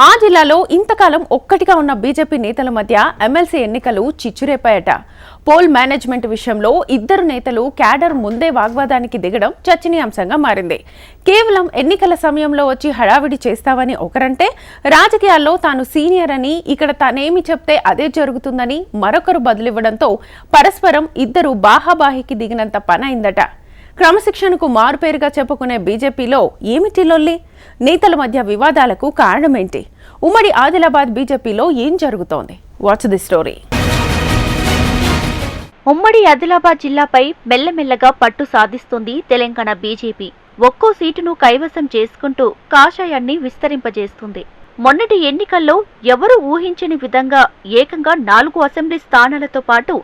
ఆ జిల్లాలో ఇంతకాలం ఒక్కటిగా ఉన్న బీజేపీ నేతల మధ్య ఎమ్మెల్సీ ఎన్నికలు చిచ్చురేపాయట. పోల్ మేనేజ్మెంట్ విషయంలో ఇద్దరు నేతలు క్యాడర్ ముందే వాగ్వాదానికి దిగడం చర్చనీయాంశంగా మారింది. కేవలం ఎన్నికల సమయంలో వచ్చి హడావిడి చేస్తావని ఒకరంటే, రాజకీయాల్లో తాను సీనియర్ అని, ఇక్కడ తానేమి చెప్తే అదే జరుగుతుందని మరొకరు బదులివ్వడంతో పరస్పరం ఇద్దరు బాహాబాహికి దిగినంత పనైందట. క్రమశిక్షణకు మారుపేరుగా చెప్పుకునే బీజేపీలో ఏమిటి లొల్లి? నేతల మధ్య వివాదాలకు కారణమేంటి? ఉమ్మడి ఆదిలాబాద్ బీజేపీలో ఏం జరుగుతోంది? Watch the story. ఉమ్మడి ఆదిలాబాద్ జిల్లాపై మెల్లమెల్లగా పట్టు సాధిస్తుంది తెలంగాణ బీజేపీ. ఒక్కో సీటును కైవసం చేసుకుంటూ కాషాయాన్ని విస్తరింపజేస్తుంది. మొన్నటి ఎన్నికల్లో ఎవరూ ఊహించని విధంగా ఏకంగా 4 అసెంబ్లీ స్థానాలతో పాటు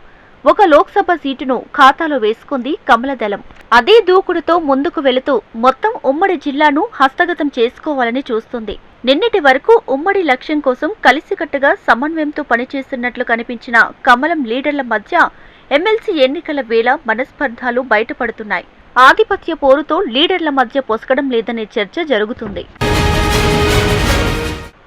ఒక లోక్సభ సీటును ఖాతాలో వేసుకుంది కమలదళం. అదే దూకుడుతో ముందుకు వెళుతూ మొత్తం ఉమ్మడి జిల్లాను హస్తగతం చేసుకోవాలని చూస్తుంది. నిన్నటి వరకు ఉమ్మడి లక్ష్యం కోసం కలిసికట్టుగా సమన్వయంతో పనిచేస్తున్నట్లు కనిపించిన కమలం లీడర్ల మధ్య ఎమ్మెల్సీ ఎన్నికల వేళ మనస్పర్ధాలు బయటపడుతున్నాయి. ఆధిపత్య పోరుతో లీడర్ల మధ్య పొసగడం లేదనే చర్చ జరుగుతుంది.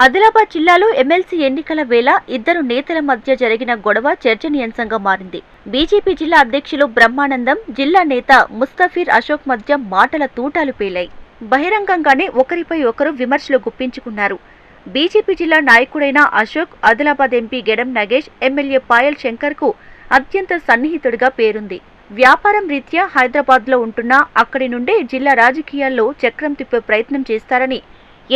ఆదిలాబాద్ జిల్లాలో ఎమ్మెల్సీ ఎన్నికల వేళ ఇద్దరు నేతల మధ్య జరిగిన గొడవ చర్చనీయాంశంగా మారింది. బీజేపీ జిల్లా అధ్యక్షులు బ్రహ్మానందం, జిల్లా నేత ముస్తఫీర్ అశోక్ మధ్య మాటల తూటాలు పేలాయి. బహిరంగంగానే ఒకరిపై ఒకరు విమర్శలు గుప్పించుకున్నారు. బీజేపీ జిల్లా నాయకుడైన అశోక్ ఆదిలాబాద్ ఎంపీ గెడం నగేష్, ఎమ్మెల్యే పాయల్ శంకర్ కు అత్యంత సన్నిహితుడిగా పేరుంది. వ్యాపారం రీత్యా హైదరాబాద్లో ఉంటున్నా అక్కడి నుండే జిల్లా రాజకీయాల్లో చక్రం తిప్పే ప్రయత్నం చేస్తారని,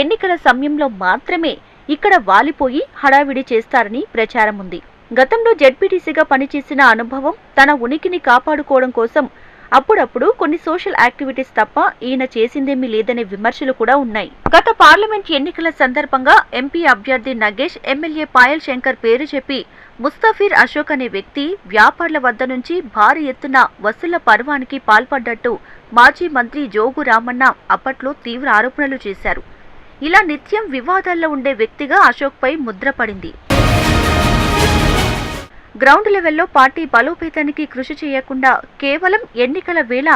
ఎన్నికల సమయంలో మాత్రమే ఇక్కడ వాలిపోయి హడావిడి చేస్తారని ప్రచారం ఉంది. గతంలో జెడ్పీటీసీగా పనిచేసిన అనుభవం, తన ఉనికిని కాపాడుకోవడం కోసం అప్పుడప్పుడు కొన్ని సోషల్ యాక్టివిటీస్ తప్ప ఈయన చేసిందేమీ లేదనే విమర్శలు కూడా ఉన్నాయి. గత పార్లమెంట్ ఎన్నికల సందర్భంగా ఎంపీ అభ్యర్థి నగేష్, ఎమ్మెల్యే పాయల్ శంకర్ పేరు చెప్పి ముస్తఫీర్ అశోక్ అనే వ్యక్తి వ్యాపారుల వద్ద నుంచి భారీ ఎత్తున వసూళ్ల పర్వానికి పాల్పడ్డట్టు మాజీ మంత్రి జోగు రామన్న అప్పట్లో తీవ్ర ఆరోపణలు చేశారు. ఇలా నిత్యం వివాదాల్లో ఉండే వ్యక్తిగా అశోక్ పై ముద్ర పడింది. గ్రౌండ్ లెవెల్లో పార్టీ బలోపేతానికి కృషి చేయకుండా కేవలం ఎన్నికల వేళ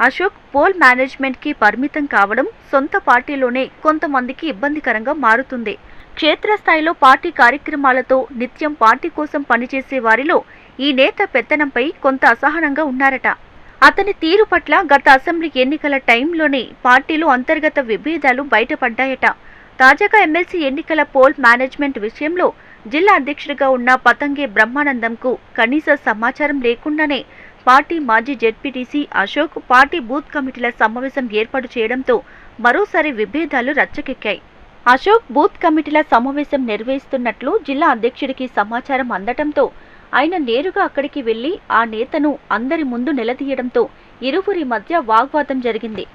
అశోక్ పోల్ మేనేజ్మెంట్ కి పరిమితం కావడం సొంత పార్టీలోనే కొంతమందికి ఇబ్బందికరంగా మారుతుంది. క్షేత్రస్థాయిలో పార్టీ కార్యక్రమాలతో నిత్యం పార్టీ కోసం పనిచేసే వారిలో ఈ నేత పెత్తనంపై కొంత అసహనంగా ఉన్నారట. అతని తీరు పట్ల గత అసెంబ్లీ ఎన్నికల టైంలోనే పార్టీలో అంతర్గత విభేదాలు బయటపడ్డాయట. తాజాగా ఎమ్మెల్సీ ఎన్నికల పోల్ మేనేజ్మెంట్ విషయంలో జిల్లా అధ్యక్షుడిగా ఉన్న పతంగే బ్రహ్మానందంకు కనీస సమాచారం లేకుండానే పార్టీ మాజీ జెడ్పీటీసీ అశోక్ పార్టీ బూత్ కమిటీల సమావేశం ఏర్పాటు చేయడంతో మరోసారి విభేదాలు రచ్చకెక్కాయి. అశోక్ బూత్ కమిటీల సమావేశం నిర్వహిస్తున్నట్లు జిల్లా అధ్యక్షుడికి సమాచారం అందటంతో ఆయన నేరుగా అక్కడికి వెళ్లి ఆ నేతను అందరి ముందు నిలదీయడంతో ఇరువురి మధ్య వాగ్వాదం జరిగింది.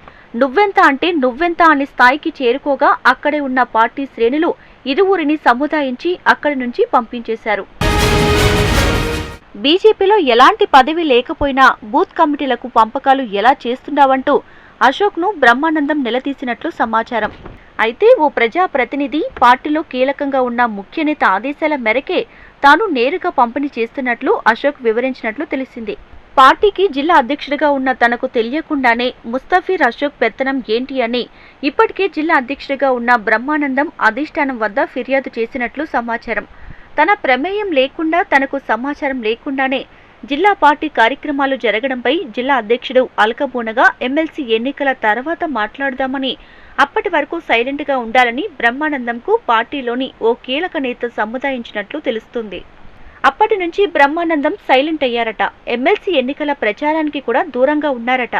నువ్వెంత అంటే నువ్వెంత అనే స్థాయికి చేరుకోగా అక్కడే ఉన్న పార్టీ శ్రేణులు ఇరువురిని సముదాయించి అక్కడి నుంచి పంపించేశారు. బీజేపీలో ఎలాంటి పదవి లేకపోయినా బూత్ కమిటీలకు పంపకాలు ఎలా చేస్తున్నావంటూ అశోక్ ను బ్రహ్మానందం నిలదీసినట్లు సమాచారం. అయితే ఓ ప్రజాప్రతినిధి పార్టీలో కీలకంగా ఉన్న ముఖ్య నేత ఆదేశాల మేరకే తాను నేరుగా పంపిణీ చేస్తున్నట్లు అశోక్ వివరించినట్లు తెలిసింది. పార్టీకి జిల్లా అధ్యక్షుడిగా ఉన్న తనకు తెలియకుండానే ముస్తఫీర్ అశోక్ పెత్తనం ఏంటి అని ఇప్పటికే జిల్లా అధ్యక్షుడిగా ఉన్న బ్రహ్మానందం అధిష్టానం వద్ద ఫిర్యాదు చేసినట్లు సమాచారం. తన ప్రమేయం లేకుండా, తనకు సమాచారం లేకుండానే జిల్లా పార్టీ కార్యక్రమాలు జరగడంపై జిల్లా అధ్యక్షుడు అలకబూనగా ఎమ్మెల్సీ ఎన్నికల తర్వాత మాట్లాడదామని, అప్పటి వరకు సైలెంట్ గా ఉండాలని బ్రహ్మానందంకు పార్టీలోని ఓ కీలక నేత సముదాయించినట్లు తెలుస్తుంది. అప్పటి నుంచి బ్రహ్మానందం సైలెంట్ అయ్యారట. ఎమ్మెల్సీ ఎన్నికల ప్రచారానికి కూడా దూరంగా ఉన్నారట.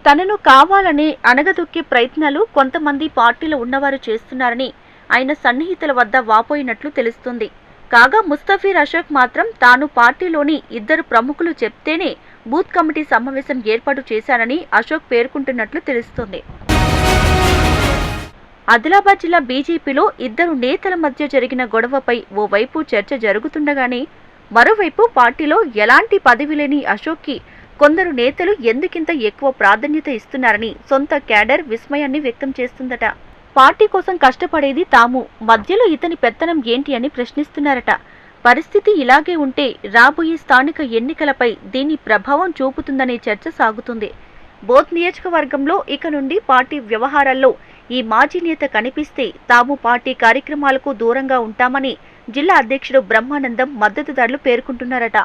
తనను కావాలని అణగదొక్కే ప్రయత్నాలు కొంతమంది పార్టీలో ఉన్నవారు చేస్తున్నారని ఆయన సన్నిహితుల వద్ద వాపోయినట్లు తెలుస్తుంది. కాగా ముస్తఫీర్ అశోక్ మాత్రం తాను పార్టీలోని ఇద్దరు ప్రముఖులు చెప్తేనే బూత్ కమిటీ సమావేశం ఏర్పాటు చేశానని అశోక్ పేర్కొంటున్నట్లు తెలుస్తోంది. ఆదిలాబాద్ జిల్లా బీజేపీలో ఇద్దరు నేతల మధ్య జరిగిన గొడవపై ఓవైపు చర్చ జరుగుతుండగానే మరోవైపు పార్టీలో ఎలాంటి పదవి లేని అశోక్కి కొందరు నేతలు ఎందుకింత ఎక్కువ ప్రాధాన్యత ఇస్తున్నారని సొంత క్యాడర్ విస్మయాన్ని వ్యక్తం చేస్తుందట. పార్టీ కోసం కష్టపడేది తాము, మధ్యలో ఇతని పెత్తనం ఏంటి అని ప్రశ్నిస్తున్నారట. పరిస్థితి ఇలాగే ఉంటే రాబోయే స్థానిక ఎన్నికలపై దీని ప్రభావం చూపుతుందనే చర్చ సాగుతుంది. బోధ్ నియోజకవర్గంలో ఇక నుండి పార్టీ వ్యవహారాల్లో ఈ మాజీ నేత కనిపిస్తే తాము పార్టీ కార్యక్రమాలకు దూరంగా ఉంటామని జిల్లా అధ్యక్షుడు బ్రహ్మానందం మద్దతుదారులు పేర్కొంటున్నారట.